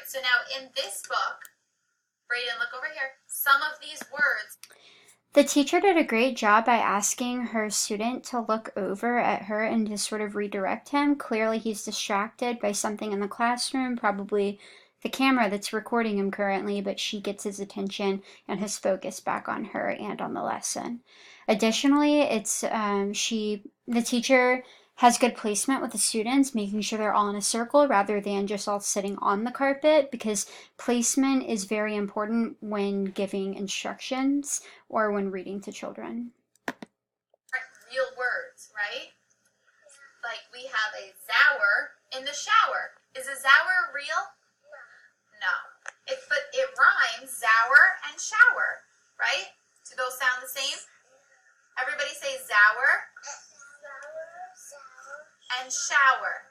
right, so now in this book, Brayden, look over here. Some of these words. The teacher did a great job by asking her student to look over at her and to sort of redirect him. Clearly, he's distracted by something in the classroom, probably the camera that's recording him currently, but she gets his attention and his focus back on her and on the lesson. Additionally, the teacher has good placement with the students, making sure they're all in a circle rather than just all sitting on the carpet, because placement is very important when giving instructions or when reading to children. Real words, right? Like we have a zower in the shower. Is a zower real? No. But it rhymes, zower and shower, right? Do those sound the same? Everybody say zower and shower.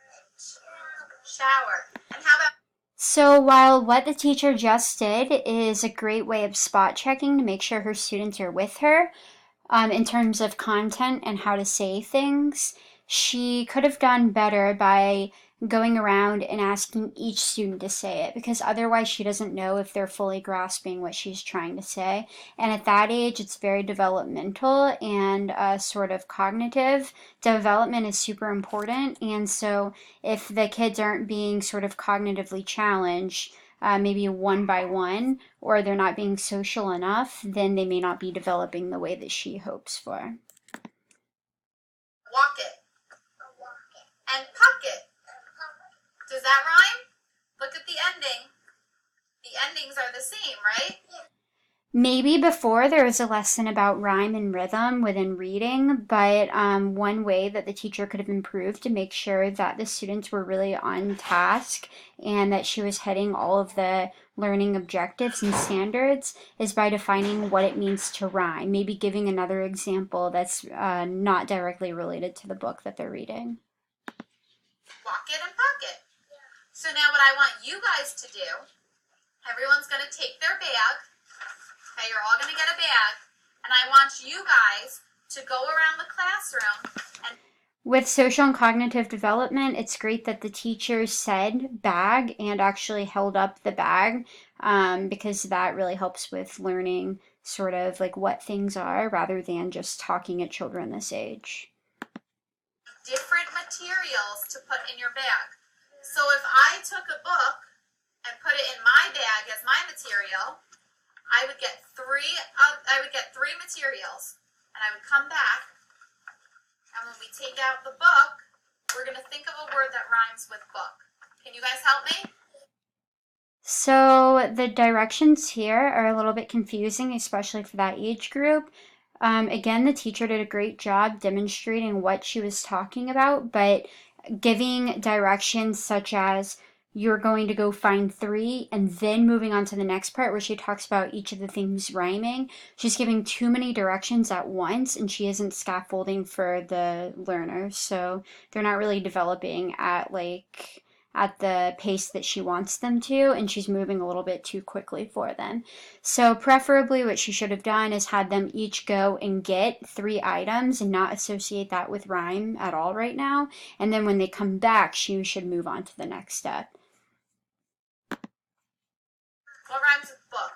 Shower. And how about... So while what the teacher just did is a great way of spot checking to make sure her students are with her, in terms of content and how to say things, she could have done better by going around and asking each student to say it, because otherwise she doesn't know if they're fully grasping what she's trying to say. And at that age, it's very developmental and sort of cognitive. Development is super important, and so if the kids aren't being sort of cognitively challenged, maybe one by one, or they're not being social enough, then they may not be developing the way that she hopes for. Walk it. And pocket. Does that rhyme? Look at the ending. The endings are the same, right? Maybe before there was a lesson about rhyme and rhythm within reading, but one way that the teacher could have improved to make sure that the students were really on task and that she was hitting all of the learning objectives and standards is by defining what it means to rhyme, maybe giving another example that's not directly related to the book that they're reading. Walk it and pocket. So now what I want you guys to do, everyone's going to take their bag. Okay, you're all going to get a bag, and I want you guys to go around the classroom and... With social and cognitive development, it's great that the teacher said bag and actually held up the bag, because that really helps with learning sort of like what things are rather than just talking at children this age. Different materials to put in your bag. So if I took a book and put it in my bag as my material, I would get three materials, and I would come back, and when we take out the book, we're going to think of a word that rhymes with book. Can you guys help me? So the directions here are a little bit confusing, especially for that age group. Again, the teacher did a great job demonstrating what she was talking about, but giving directions such as you're going to go find three and then moving on to the next part where she talks about each of the things rhyming. She's giving too many directions at once and she isn't scaffolding for the learners, so they're not really developing at the pace that she wants them to, and she's moving a little bit too quickly for them. So preferably what she should have done is had them each go and get three items and not associate that with rhyme at all right now. And then when they come back, she should move on to the next step. What rhymes with book?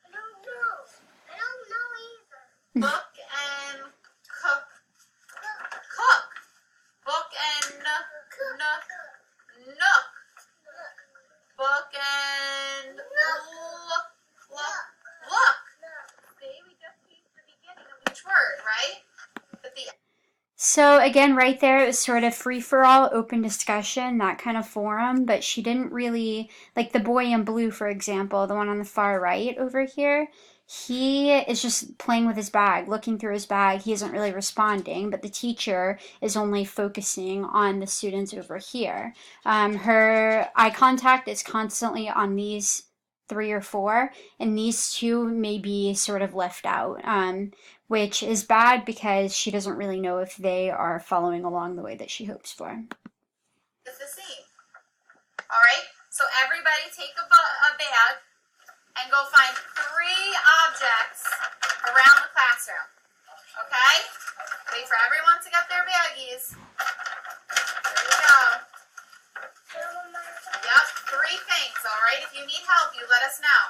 I don't know either. Book and cook. Cook. Book and nook. Book and look. See, we just used the beginning of each word, right? But the... So again, right there, it was sort of free-for-all, open discussion, that kind of forum, but she didn't really, like the boy in blue, for example, the one on the far right over here, he is just playing with his bag, looking through his bag. He isn't really responding, but the teacher is only focusing on the students over here. Her eye contact is constantly on these three or four, and these two may be sort of left out, which is bad because she doesn't really know if they are following along the way that she hopes for. It's the same. All right, so everybody take a bag and go find three objects around the classroom. Okay? Wait for everyone to get their baggies. There you go. Yep, three things. bags, all right? If you need help, you let us know.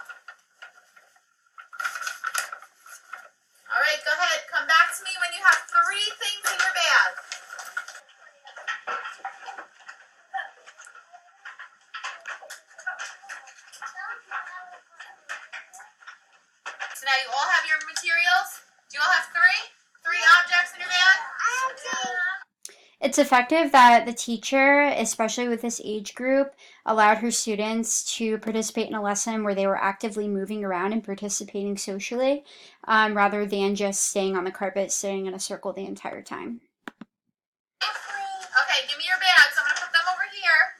All right, go ahead. Come back to me when you have 3 things in your bag. So now you all have your materials? Do you all have 3? 3 objects in your bag? It's effective that the teacher, especially with this age group, allowed her students to participate in a lesson where they were actively moving around and participating socially, rather than just staying on the carpet, sitting in a circle the entire time. Okay, give me your bags. I'm going to put them over here.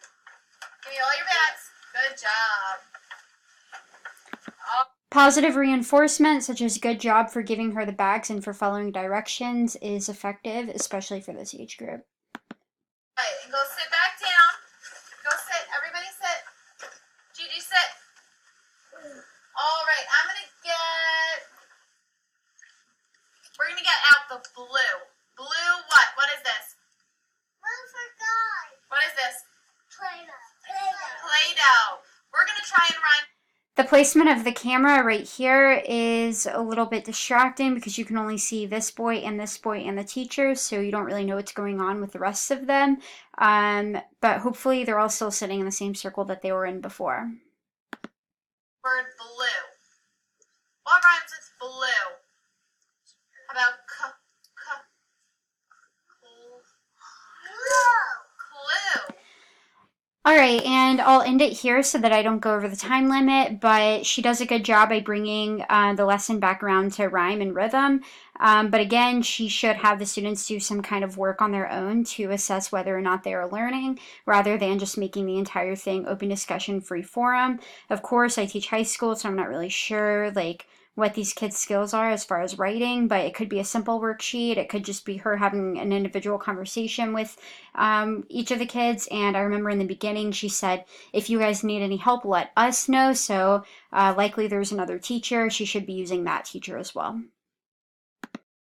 Give me all your bags. Good job. Positive reinforcement, such as good job for giving her the bags and for following directions, is effective, especially for this age group. All right, and go sit back down. Go sit. Everybody sit. Gigi, sit. All right, we're going to get out the blue. Blue what? What is this? Blue for God. What is this? Play-Doh. Play-Doh. We're going to try and rhyme. The placement of the camera right here is a little bit distracting because you can only see this boy and the teacher, so you don't really know what's going on with the rest of them. But hopefully they're all still sitting in the same circle that they were in before. Word blue. What rhymes with blue? How about clue? All right, and I'll end it here so that I don't go over the time limit, but she does a good job by bringing the lesson back around to rhyme and rhythm. But again, she should have the students do some kind of work on their own to assess whether or not they are learning, rather than just making the entire thing open discussion, free forum. Of course, I teach high school, so I'm not really sure, what these kids' skills are as far as writing, but it could be a simple worksheet. It could just be her having an individual conversation with each of the kids. And I remember in the beginning, she said, if you guys need any help, let us know. So likely there's another teacher. She should be using that teacher as well.